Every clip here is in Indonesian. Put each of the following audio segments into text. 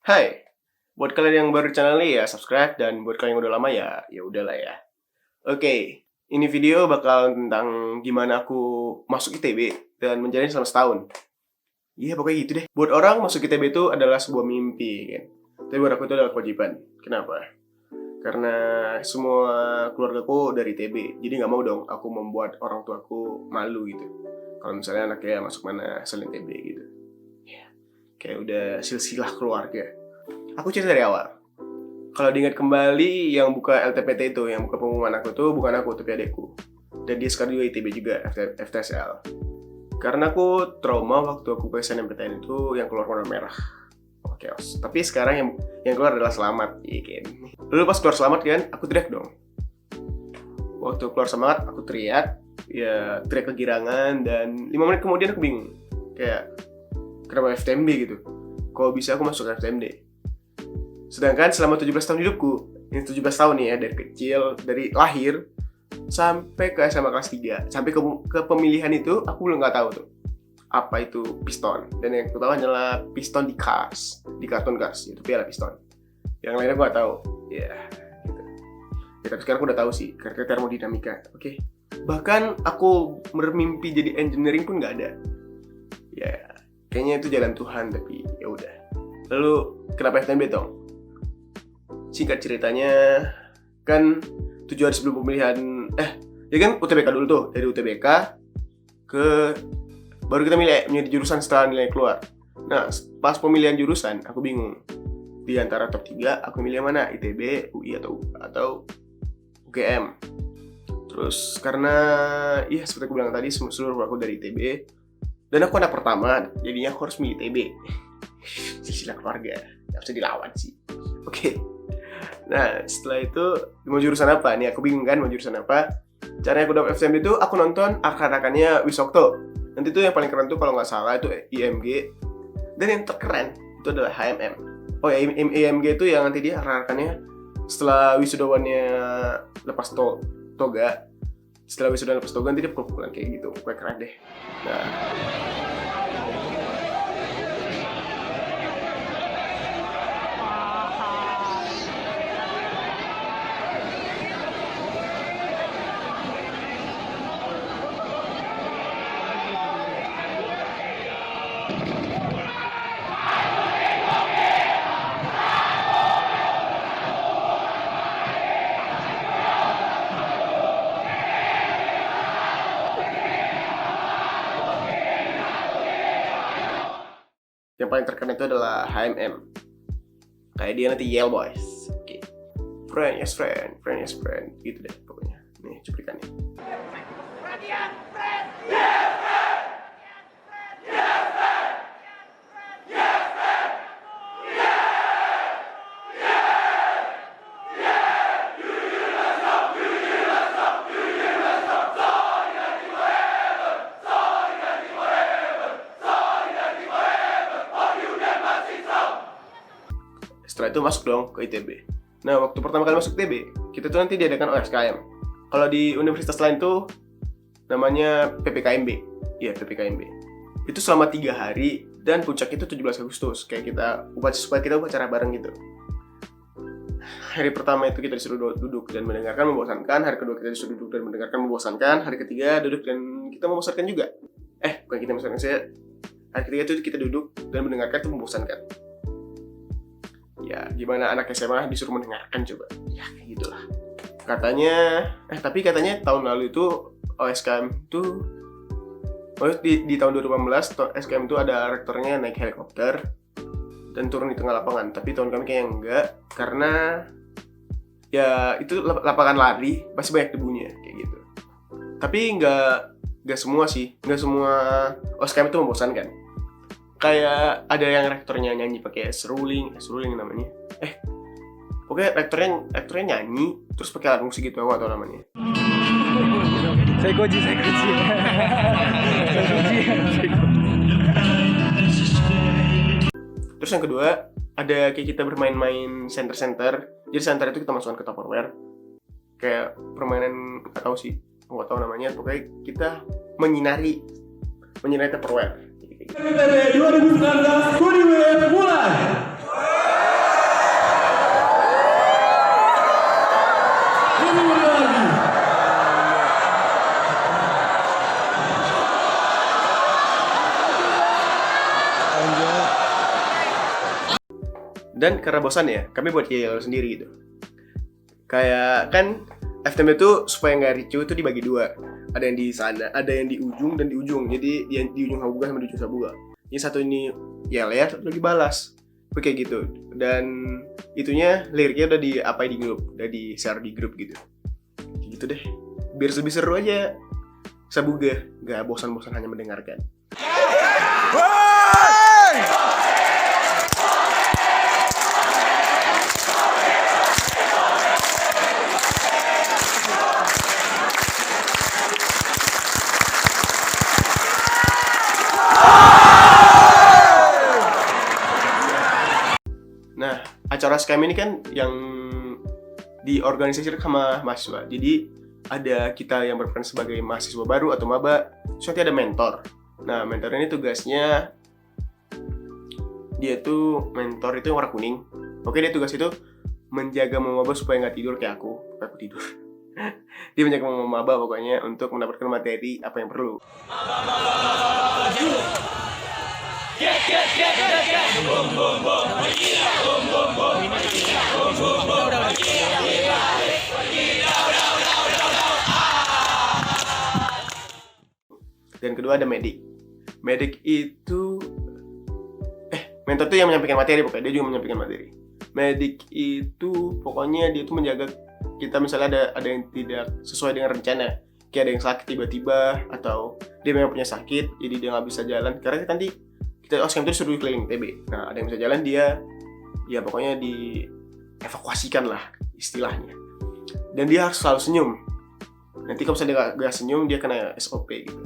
Hai, buat kalian yang baru di channel ini ya subscribe, dan buat kalian yang udah lama ya udahlah ya. Oke, ini video bakal tentang gimana aku masuk ITB dan menjalani selama setahun. Iya pokoknya gitu deh. Buat orang masuk ITB itu adalah sebuah mimpi kan. Tapi buat aku itu adalah kewajiban. Kenapa? Karena semua keluargaku dari ITB, jadi nggak mau dong aku membuat orang tuaku malu gitu. Kalau misalnya anaknya masuk mana selain ITB gitu. Ya, kayak udah silsilah keluarga. Aku cerita dari awal. Kalau diingat kembali, yang buka LTPT itu, yang buka pengumuman aku tuh bukan aku, tapi adekku. Dan dia sekarang juga ITB juga, FTSL. Karena aku trauma waktu aku ke SNMPTN itu yang keluar warna merah. Oh, chaos. Tapi sekarang yang keluar adalah selamat, iya kan. Lalu pas keluar selamat kan, aku teriak dong. Waktu keluar selamat, aku teriak kegirangan, dan 5 menit kemudian aku bingung. Kayak, kenapa FTMD gitu? Kok bisa aku masuk ke FTMD? Sedangkan selama 17 tahun hidupku, ini 17 tahun nih ya, dari kecil, dari lahir sampai ke SMA kelas 3, sampai ke pemilihan itu, aku belum nggak tahu tuh apa itu piston. Dan yang aku tahu hanyalah piston di Cars, di kartun Cars, itu piala piston. Yang lainnya aku nggak tahu, ya gitu. Ya, tapi sekarang aku udah tahu sih, karena termodinamika, oke. Bahkan aku bermimpi jadi engineering pun nggak ada. Ya, kayaknya itu jalan Tuhan, tapi ya udah. Lalu kenapa FTMB dong? Singkat ceritanya, kan 7 hari sebelum pemilihan, ya kan UTBK dulu tuh, dari UTBK ke baru kita milih jurusan setelah nilai keluar. Nah, pas pemilihan jurusan, aku bingung. Di antara top 3, aku milih mana? ITB, UI, atau UGM. Terus, karena, ya seperti aku bilang tadi, seluruh aku dari ITB. Dan aku anak pertama, jadinya aku harus milih ITB. Silsilah keluarga, gak bisa dilawan sih. Oke. Nah, setelah itu, mau jurusan apa? Nih, aku bingung kan mau jurusan apa. Caranya aku dapet FTMD itu, aku nonton akan-akannya Wisokto. Nanti tuh yang paling keren tuh kalau nggak salah itu IMG. Dan yang terkeren itu adalah HMM. Oh ya, IMG itu yang nanti dia akan-akannya setelah wisudawannya lepas toga. Setelah wisudawan lepas toga, nanti dia pukul-pukulan kayak gitu. Kayak keren deh. Nah, yang paling terkeren itu adalah HMM. Kayak dia nanti Yale Boys. Oke. Friend, yes friend, friend, yes friend. Gitu deh pokoknya. Nih cuplikannya. Setelah itu masuk dong ke ITB. Nah, waktu pertama kali masuk ITB, kita tuh nanti diadakan OSKM. Kalau di universitas lain tuh namanya PPKMB. Iya, PPKMB. Itu selama 3 hari dan puncak itu 17 Agustus. Kayak supaya kita upacara bareng gitu. Hari pertama itu kita disuruh duduk dan mendengarkan membosankan. Hari kedua kita disuruh duduk dan mendengarkan membosankan. Hari ketiga duduk dan kita membosankan juga. Bukan kita membosankan, hari ketiga itu kita duduk dan mendengarkan itu membosankan. Ya, gimana anak SMA disuruh mendengarkan coba? Ya, kayak gitulah. Tapi katanya tahun lalu itu OSKM itu di tahun 2018 OSKM itu ada rektornya naik helikopter dan turun di tengah lapangan. Tapi tahun kami kayaknya enggak, karena ya itu lapangan lari, pasti banyak debunya kayak gitu. Tapi enggak semua sih, enggak semua OSKM itu membosankan. Kayak ada yang rektornya nyanyi pakai seruling namanya. Pokoknya rektornya nyanyi terus pakai alat musik gitu, aku gak tau namanya. Saya koji. Terus yang kedua, ada kayak kita bermain-main center. Jadi center itu kita masukkan ke Tupperware. Kayak permainan gak tau sih, gak tau namanya. Pokoknya kita menyinari Tupperware. PPB 2019 mulai. Dan karena bosan ya, kami buat yel sendiri gitu. Kayak kan FTM itu supaya nggak ricu itu dibagi dua. Ada yang di sana, ada yang di ujung dan di ujung. Jadi yang di ujung Habuga sama di ujung Sabuga. Ini satu ini yel ya, satu lagi balas. Kayak gitu. Dan itunya liriknya udah di apa di grup, udah di share di grup gitu. Kayak gitu deh. Biar lebih seru aja. Sabuga, nggak bosan-bosan hanya mendengarkan. Nah, acara SKM ini kan yang diorganisasi sama mahasiswa. Jadi ada kita yang berperan sebagai mahasiswa baru atau maba, terus nanti ada mentor. Nah, mentor ini tugasnya dia tuh mentor itu yang warna kuning. Oke, dia tugas itu menjaga maba supaya nggak tidur kayak aku tidur. Dia menjaga maba pokoknya untuk mendapatkan materi apa yang perlu. Dan kedua ada medik. Medik itu mentor tuh yang menyampaikan materi, pokoknya dia juga menyampaikan materi. Medik itu pokoknya dia tuh menjaga kita misalnya ada yang tidak sesuai dengan rencana, kayak ada yang sakit tiba-tiba atau dia memang punya sakit jadi dia nggak bisa jalan, karena nanti kita OSKM itu disuruh keliling TB. Nah, ada yang bisa jalan dia ya pokoknya dievakuasikan lah istilahnya. Dan dia harus selalu senyum. Nanti kalau misalnya dia gak senyum dia kena SOP gitu.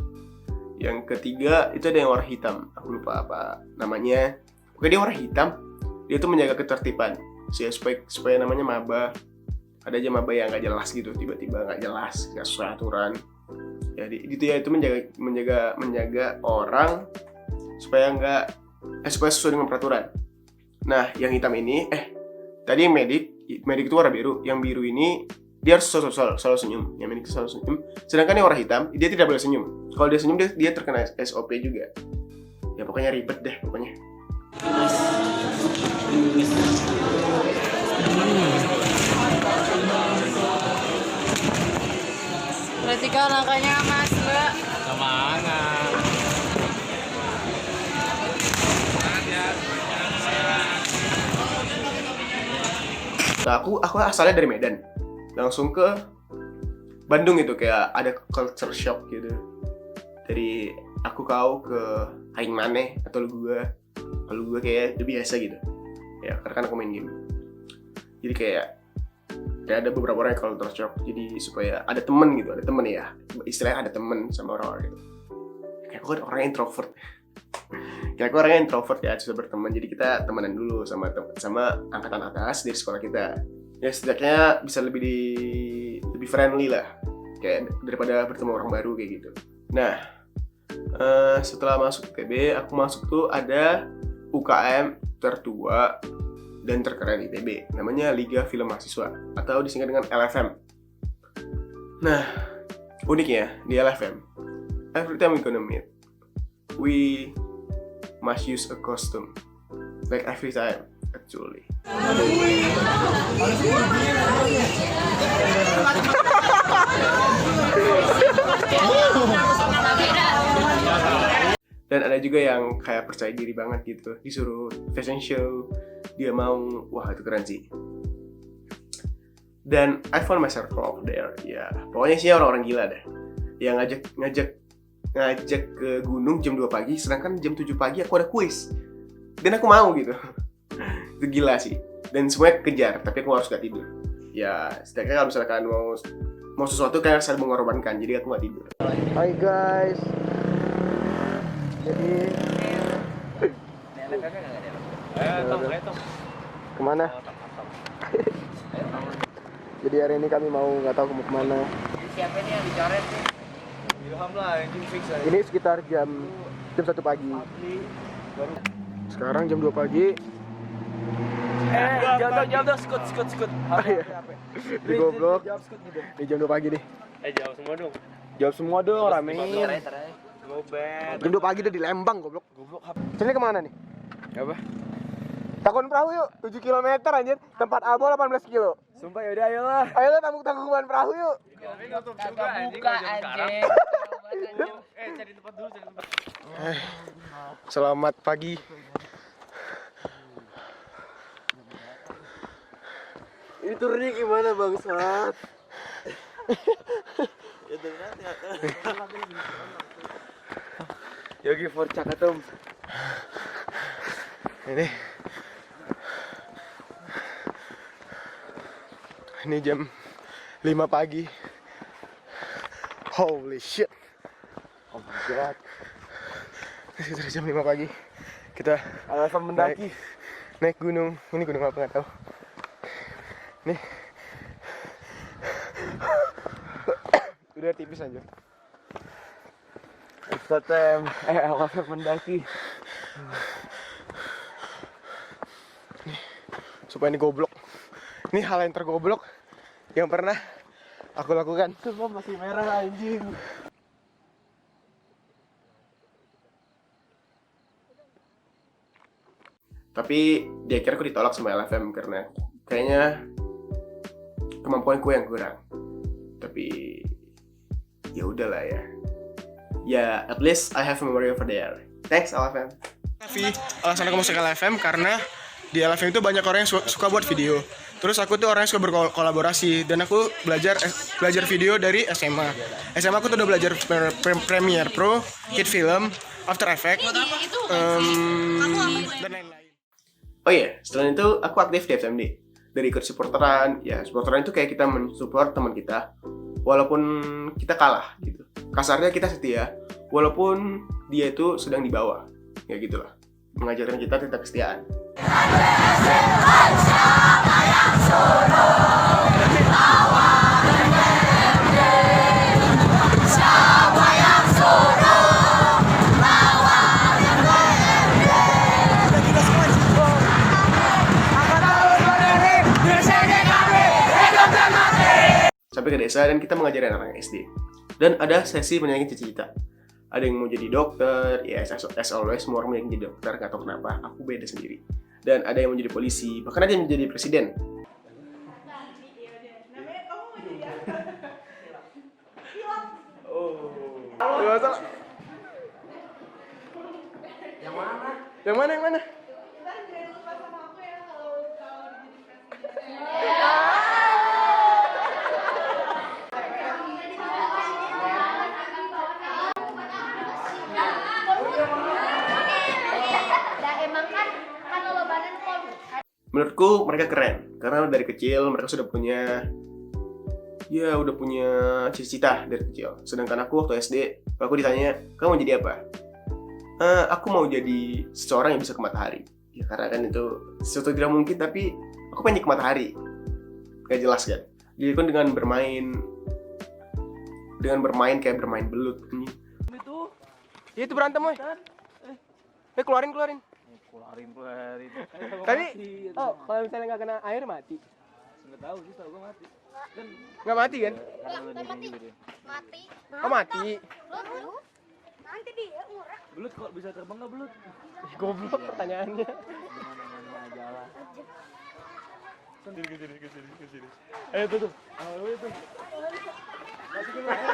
Yang ketiga itu ada yang warna hitam, aku lupa apa namanya. Oke, dia warna hitam, dia tuh menjaga ketertiban supaya namanya maba. Ada aja maba yang nggak jelas gitu, tiba-tiba nggak jelas, nggak sesuai aturan. Jadi itu ya, itu menjaga orang supaya supaya sesuai dengan peraturan. Nah, yang hitam ini tadi yang medik itu warna biru. Yang biru ini dia harus selalu senyum. Yang medik itu selalu senyum. Sedangkan yang warna hitam dia tidak boleh senyum. Kalau dia senyum dia terkena SOP juga. Ya pokoknya ribet deh pokoknya. Perhatikan langkahnya Mas, Mbak. Semangat. Nah, aku asalnya dari Medan. Langsung ke Bandung gitu, kayak ada culture shock gitu. Dari aku kau ke aing maneh atau lu gua kayak udah biasa gitu. Ya, karena kan aku main game. Jadi kayak ada beberapa orang yang culture shock. Jadi supaya ada temen gitu, ada temen ya. Istilahnya ada temen sama orang-orang gitu. Kayak aku kan orang introvert. Kayak aku orangnya introvert ya, susah berteman. Jadi kita temenan dulu sama angkatan atas dari sekolah kita. Ya setidaknya bisa lebih friendly lah, kayak daripada bertemu orang baru kayak gitu. Nah, setelah masuk TB, aku masuk tuh ada UKM tertua dan terkeren di TB, namanya Liga Film Mahasiswa atau disingkat dengan LFM. Nah, uniknya di LFM, every time we gonna meet, we must use a costume, like every time actually. Dan ada juga yang kayak percaya diri banget gitu, disuruh fashion show, dia mau, wah itu keren sih. Dan I found myself there, ya pokoknya sih orang-orang gila deh, yang ngajak ke gunung jam 2 pagi, sedangkan jam 7 pagi aku ada kuis, dan aku mau gitu. Itu gila sih, dan semuanya kejar, tapi aku harus gak tidur. Ya setidaknya kalau misalkan mau sesuatu kan harus mengorbankan, jadi aku gak tidur. Hai guys, jadi kemana? Jadi hari ini kami mau nggak tahu mau kemana. Siapa nih yang dicoret nih? Ilham lah, yang fix aja. Ini sekitar jam 1 pagi. Sekarang jam 2 pagi. Jauh, skut. Di goblok. Di jam 2 pagi nih. Jawab semua dong. Jawab semua dong, ramein. Gobet. Jam 2 pagi udah di Lembang, goblok. Sini kemana nih? Apa? Kita Takon perahu yuk, 7 km anjir. Tempat Abo 18 kilo. Sumpah yaudah ayolah. Ayo tanggung-tanggungan perahu yuk. Kagak buka anjing. Cari tempat dulu, cari tempat. Selamat pagi. Ini turunnya gimana bangsat? Yogi for Cakatum. Ini jam 5 pagi. Holy shit. Oh my god. Sekitar jam 5 pagi. Kita Alasan mendaki. naik gunung. Ini gunung apa nggak tahu. Nih. Udah tipis aja. Totem. Alasan mendaki. Supaya ini goblok. Ini hal yang tergoblok yang pernah aku lakukan. Semua masih merah anjing. Tapi di akhir aku ditolak sama LFM karena kayaknya kemampuanku yang kurang. Tapi ya udahlah ya. Ya, at least I have a memory over there. Thanks LFM. Tapi alasan aku masuk LFM karena di LFM itu banyak orang yang suka buat video. Terus aku tuh orang yang suka berkolaborasi dan aku belajar video dari SMA. SMA aku tuh udah belajar Premiere Pro, Kit Film, After Effects, dan lain-lain. Oh iya, selain itu aku aktif di FMD. Dari ikut supporteran, ya supporteran itu kayak kita mensupport teman kita, walaupun kita kalah gitu. Kasarnya kita setia, walaupun dia itu sedang di bawah, ya gitulah. Mengajarkan kita tentang kesetiaan. Sampai ke desa dan kita mengajari anak-anak SD. Dan ada sesi menyanyi cita-cita. Ada yang mau jadi dokter, ya as always semua orang yang jadi dokter, gak tau kenapa, aku beda sendiri. Dan ada yang mau jadi polisi, bahkan ada yang menjadi presiden. Yang mana? Menurutku mereka keren karena dari kecil mereka sudah punya cita-cita dari kecil. Sedangkan aku waktu SD, aku ditanya, "Kamu mau jadi apa?" Aku mau jadi seseorang yang bisa ke matahari. Ya karena kan itu sesuatu tidak mungkin, tapi aku pengen ke matahari. Gak jelas kan? Jadi kan dengan bermain kayak bermain belut. Itu Itu berantem, woy. Keluarin. keluarin. Tapi, kalau misalnya nggak kena air mati. Nggak tahu sih, tahu gue mati. Kan Nggak mati kan? Mati. Oh mati. Nanti dia ngurek. belut kok bisa terbang nggak belut? Goblok pertanyaannya. Gimana aja lah. Kesini. Ayo tuh. Ayo tuh. Masukin lagi.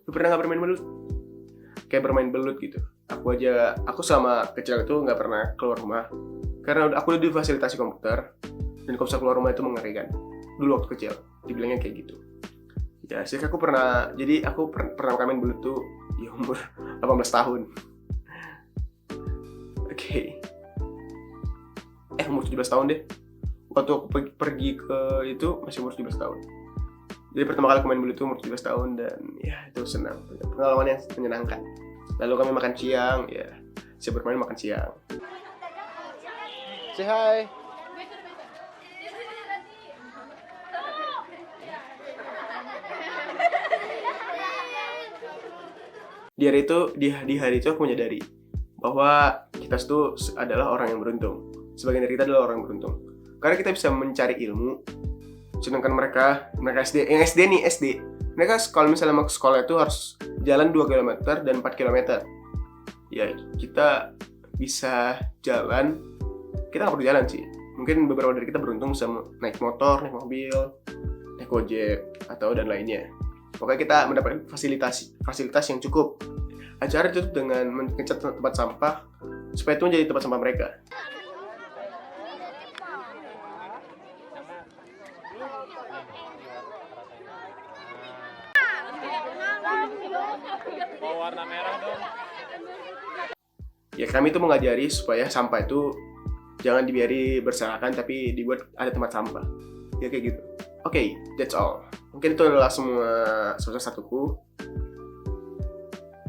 Lu pernah nggak bermain belut? Kayak bermain belut gitu. Aku selama kecil itu nggak pernah keluar rumah karena aku udah difasilitasi komputer dan kalau bisa keluar rumah itu mengerikan. Dulu waktu kecil dibilangnya kayak gitu. Ya sih aku pernah main belut tuh di umur 18 tahun. Oke. Umur 17 tahun deh. Waktu aku pergi ke itu masih umur 17 tahun. Jadi pertama kali aku main belut itu umur 17 tahun dan ya itu senang. Pengalaman yang menyenangkan. Lalu kami makan siang, ya saya bermain makan siang. Say hi. Di hari itu aku menyadari bahwa kita itu adalah orang yang beruntung. Sebagian dari kita adalah orang yang beruntung. Karena kita bisa mencari ilmu, sedangkan mereka SD mereka kalau misalnya mau ke sekolah itu harus jalan 2 km dan 4 km. Ya, kita bisa jalan, kita nggak perlu jalan sih. Mungkin beberapa dari kita beruntung bisa naik motor, naik mobil, naik gojek, atau dan lainnya. Pokoknya kita mendapatkan fasilitas yang cukup. Acara ditutup dengan mengecat tempat sampah supaya itu menjadi tempat sampah mereka. Mau warna merah dong. Ya, kami itu mengajari supaya sampah itu jangan dibiari berserakan tapi dibuat ada tempat sampah. Ya kayak gitu. Oke, that's all. Mungkin itu adalah semua semester 1-ku.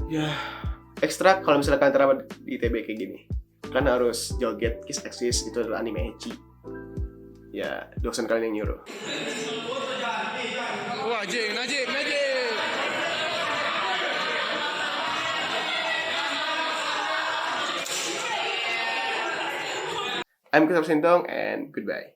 Ya, ekstra kalau misalnya kalian terdapat di ITB kayak gini. Kan harus joget Kiss Exist, itu adalah anime ecchi. Ya, dosen kalian yang nyuruh. Wah, Najib. I'm Christopher Sintong and goodbye.